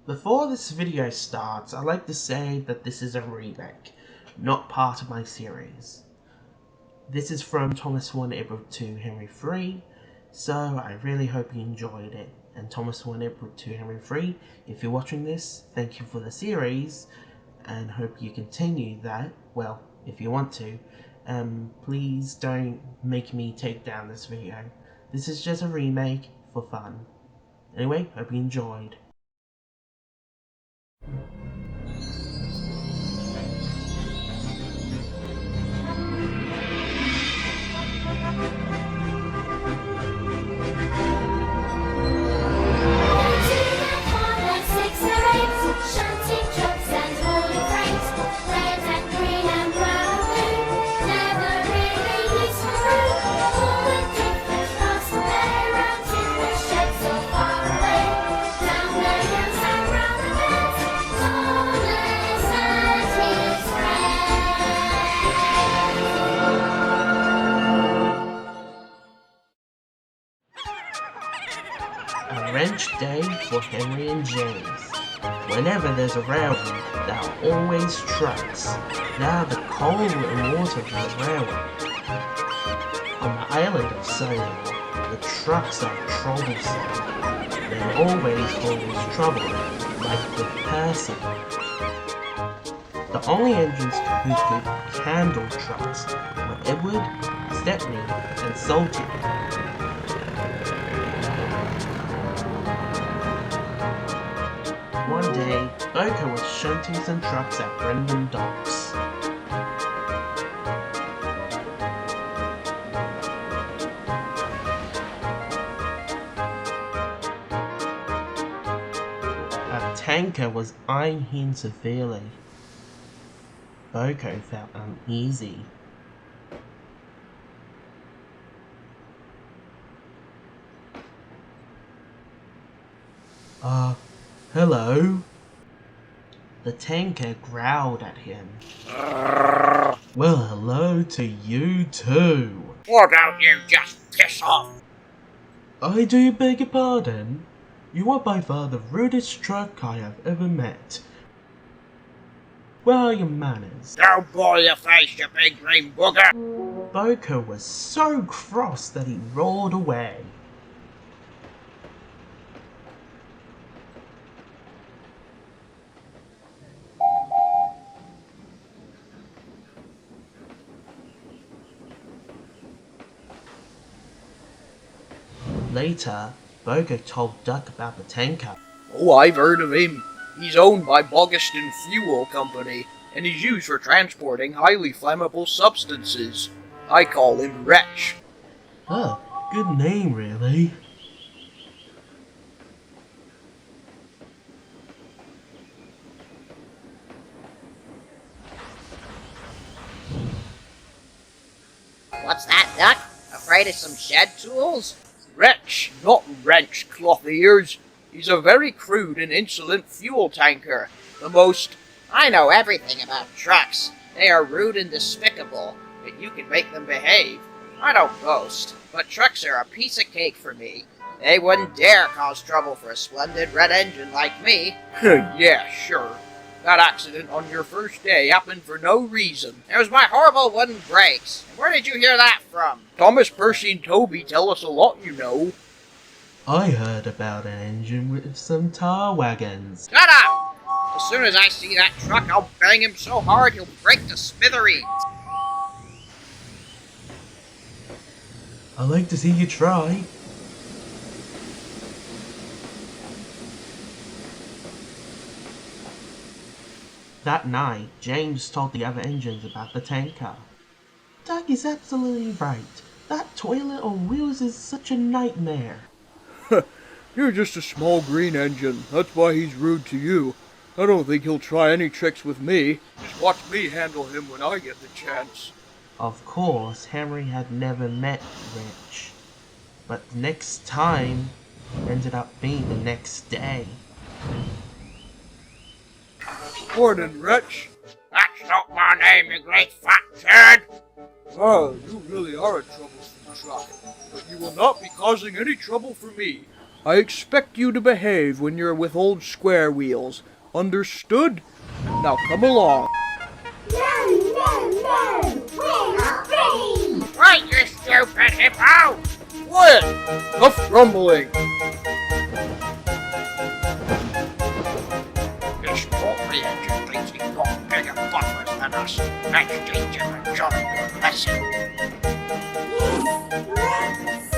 Before this video starts, I'd like to say that this is a remake, not part of my series. This is from Thomas 1 Edward 2 Henry 3, so I really hope you enjoyed it. And Thomas 1 Edward 2 Henry 3, if you're watching this, thank you for the series, and hope you continue that. Well, if you want to, please don't make me take down this video. This is just a remake for fun. Anyway, hope you enjoyed. A wrench day for Henry and James. Whenever there's a railroad, there are always trucks. They are the coal and water for the railroad. On the island of Sodor, the trucks are troublesome. They always cause trouble, like with Percy. The only engines who could handle trucks were Edward, Stepney, and Sodor. One day, Boker was shunting some trucks at Brendan Docks. A tanker was eyeing him severely. Boker felt uneasy. Hello? The tanker growled at him. Well, hello to you too. Why don't you just piss off? I do beg your pardon? You are by far the rudest truck I have ever met. Where are your manners? Don't boil your face, you big green booger! Boker was so cross that he roared away. Later, Boker told Duck about the tanker. Oh, I've heard of him. He's owned by Bogiston Fuel Company, and he's used for transporting highly flammable substances. I call him Wrech. Oh, good name, really. What's that, Duck? Afraid of some shed tools? Wrech, not wrench, cloth ears. He's a very crude and insolent fuel tanker. The most... I know everything about trucks. They are rude and despicable, but you can make them behave. I don't boast, but trucks are a piece of cake for me. They wouldn't dare cause trouble for a splendid red engine like me. Yeah, sure. That accident on your first day happened for no reason. It was my horrible wooden brakes. Where did you hear that from? Thomas, Percy, and Toby tell us a lot, you know. I heard about an engine with some tar wagons. Shut up! As soon as I see that truck, I'll bang him so hard he'll break to smithereens. I'd like to see you try. That night, James told the other engines about the tanker. Doug is absolutely right. That toilet on wheels is such a nightmare. You're just a small green engine. That's why he's rude to you. I don't think he'll try any tricks with me. Just watch me handle him when I get the chance. Of course, Henry had never met Wrech. But the next time ended up being the next day. Morning, Wrech. That's not my name, you great fat turd! Well, you really are a troublesome truck, but you will not be causing any trouble for me. I expect you to behave when you're with old Square Wheels. Understood? Now come along. No, we're not free! Right, you stupid hippo! Quiet! Enough grumbling. This portly engine thinks he's got bigger buffers than us. That's danger and Johnny your lesson. Yes,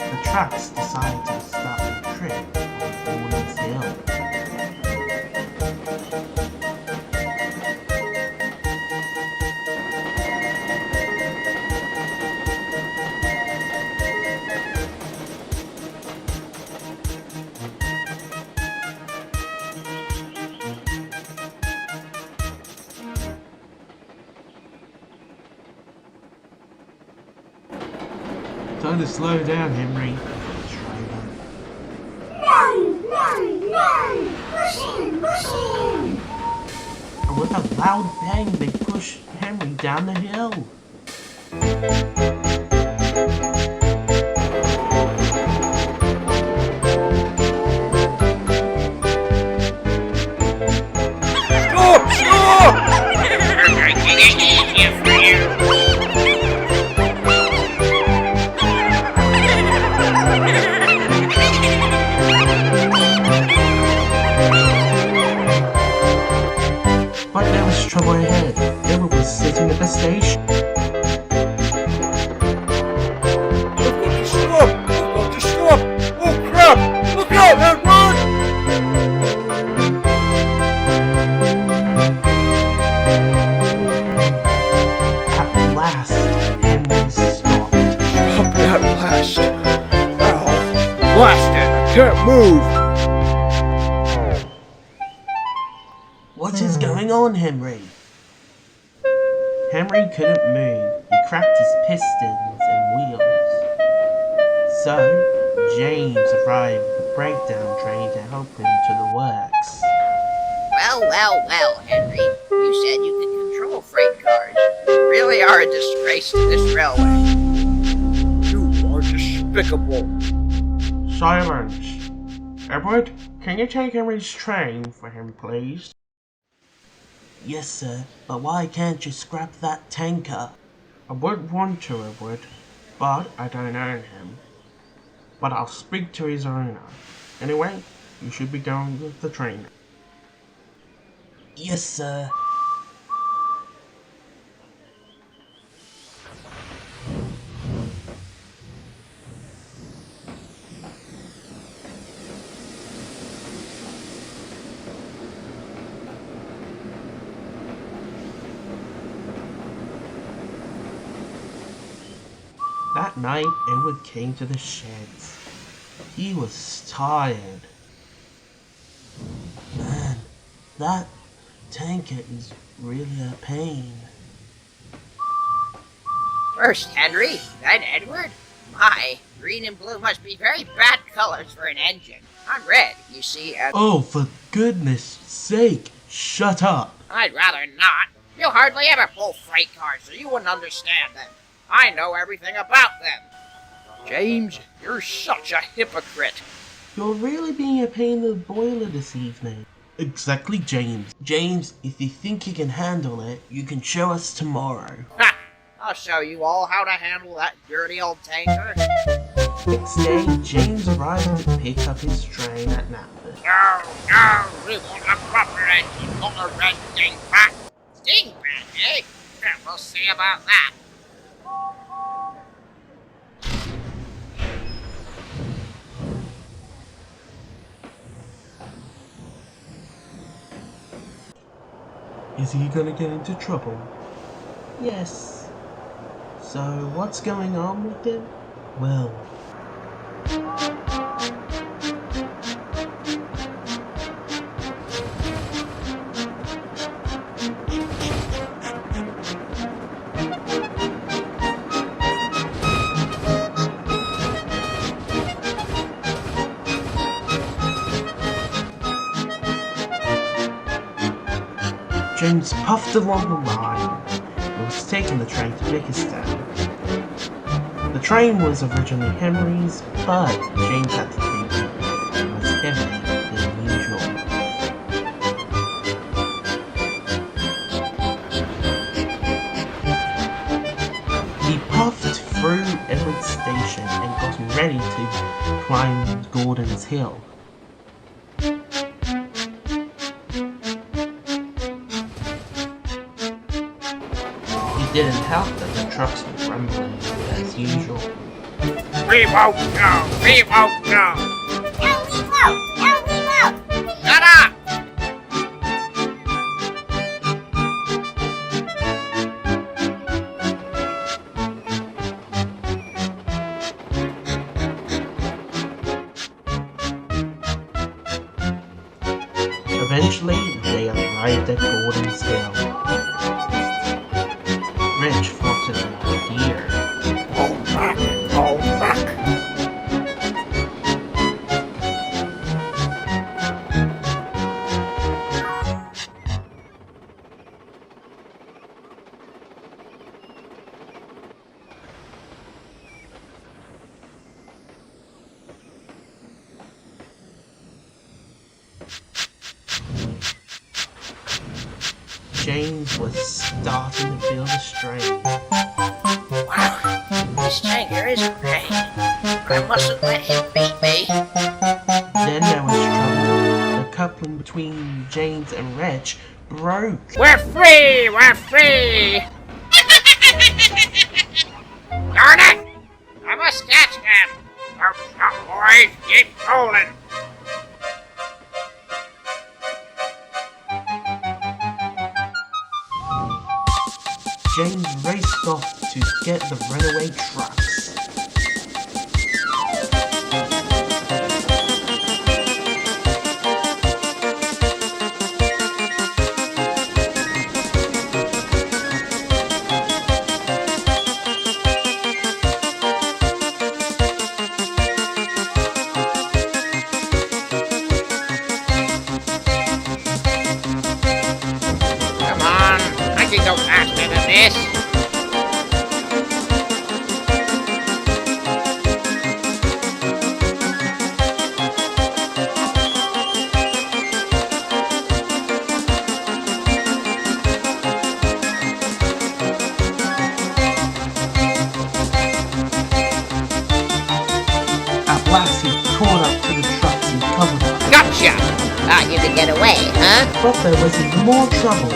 The trucks decide to start a trip on Warner's Hill. Time to slow down, Henry. no! Push him! And with a loud bang, they push Henry down the hill. Stop! We're making it easier for you. But there was trouble ahead. Emma was sitting at the station. I've got to stop! I've got to stop! Oh crap! Look out, Edward! At last, Henry stopped. Up at last. Ow. Blasted! I can't move! What is going on, Henry? Henry couldn't move. He cracked his pistons and wheels. So, James arrived with the breakdown train to help him to the works. Well, Henry. You said you could control freight cars. You really are a disgrace to this railway. You are despicable. Silence. Edward, can you take Henry's train for him, please? Yes, sir, but why can't you scrap that tanker? I would want to, Edward, but I don't own him. But I'll speak to his owner. Anyway, you should be going with the train. Yes, sir. That night, Edward came to the sheds. He was tired. Man, that tanker is really a pain. First Henry, then Edward. My, green and blue must be very bad colors for an engine. I'm red, you see, and Oh, for goodness sake, shut up. I'd rather not. You hardly ever pull freight cars, so you wouldn't understand them. I know everything about them. James, you're such a hypocrite. You're really being a pain in the boiler this evening. Exactly, James. James, if you think you can handle it, you can show us tomorrow. Ha! I'll show you all how to handle that dirty old tanker. Next day, James arrived to pick up his train at Naples. No, we want a proper engine, not a red dingbat. Dingbat, eh? Yeah, we'll see about that. Is he gonna get into trouble? Yes. So, what's going on with him? Well, James puffed along the line. It was taking the train to Bickerstown. The train was originally Henry's, but James had to take it. It was heavier than usual. He puffed through every station and got ready to climb Gordon's Hill. It didn't help that the trucks were rumbling as usual. We won't go! We won't go! No, we won't! No, we won't! Shut up! Eventually, they arrived at Gordon's Hill. Wrech thought it an idea. Hold back! Hold back! James was starting to feel the strain. Wow, this tanker is great. I mustn't let him beat me. Then there was trouble. The coupling between James and Wrech broke. We're free! We're free! Darn it! I must catch them! Don't stop, boys! Keep rolling! James raced off to get the runaway trucks. Come on, I can go faster than this. At last he caught up to the trucks and covered them. Gotcha! Thought you could get away, huh? But there was even more trouble.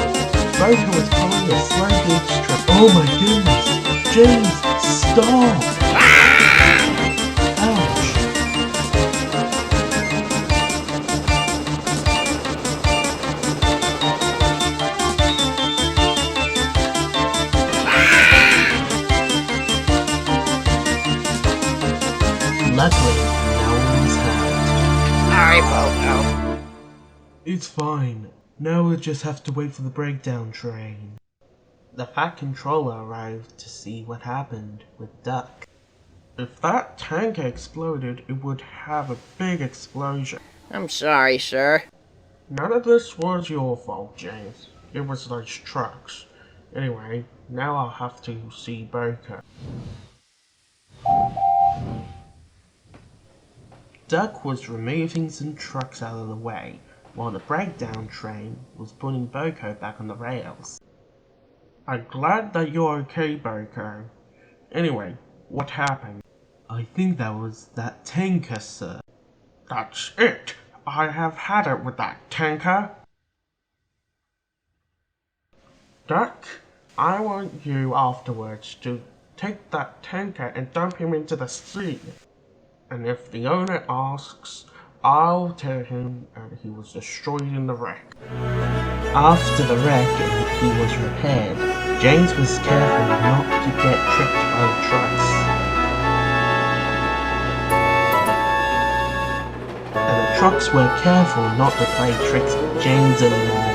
Boker was pulling a slow goods truck. Oh my goodness! James, stop! Ouch! Luckily, no one was hurt. Sorry, Bogo. It's fine. Now we'll just have to wait for the breakdown train. The Fat Controller arrived to see what happened with Duck. If that tanker exploded, it would have a big explosion. I'm sorry, sir. None of this was your fault, James. It was those trucks. Anyway, now I'll have to see Boker. Duck was removing some trucks out of the way, while the breakdown train was putting Boko back on the rails. I'm glad that you're okay, Boko. Anyway, what happened? I think that was that tanker, sir. That's it! I have had it with that tanker. Duck, I want you afterwards to take that tanker and dump him into the sea. And if the owner asks, I'll tell him that he was destroyed in the wreck. After the wreck and he was repaired, James was careful not to get tripped by the trucks. And the trucks were careful not to play tricks with James anymore.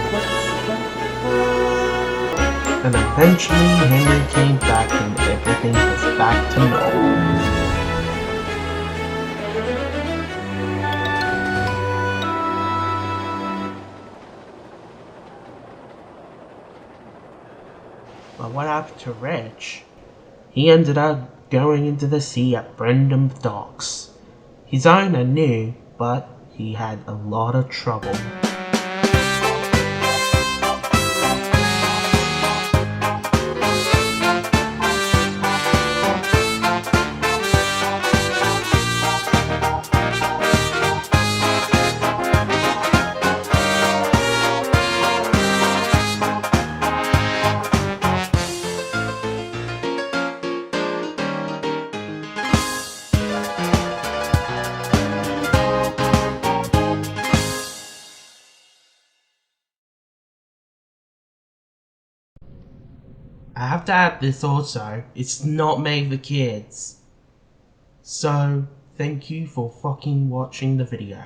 And eventually Henry came back and everything was back to normal. But what happened happened to Wrech. He ended up going into the sea at Brendam Docks. His owner knew, but he had a lot of trouble. I have to add this also, it's not made for kids. So, thank you for fucking watching the video.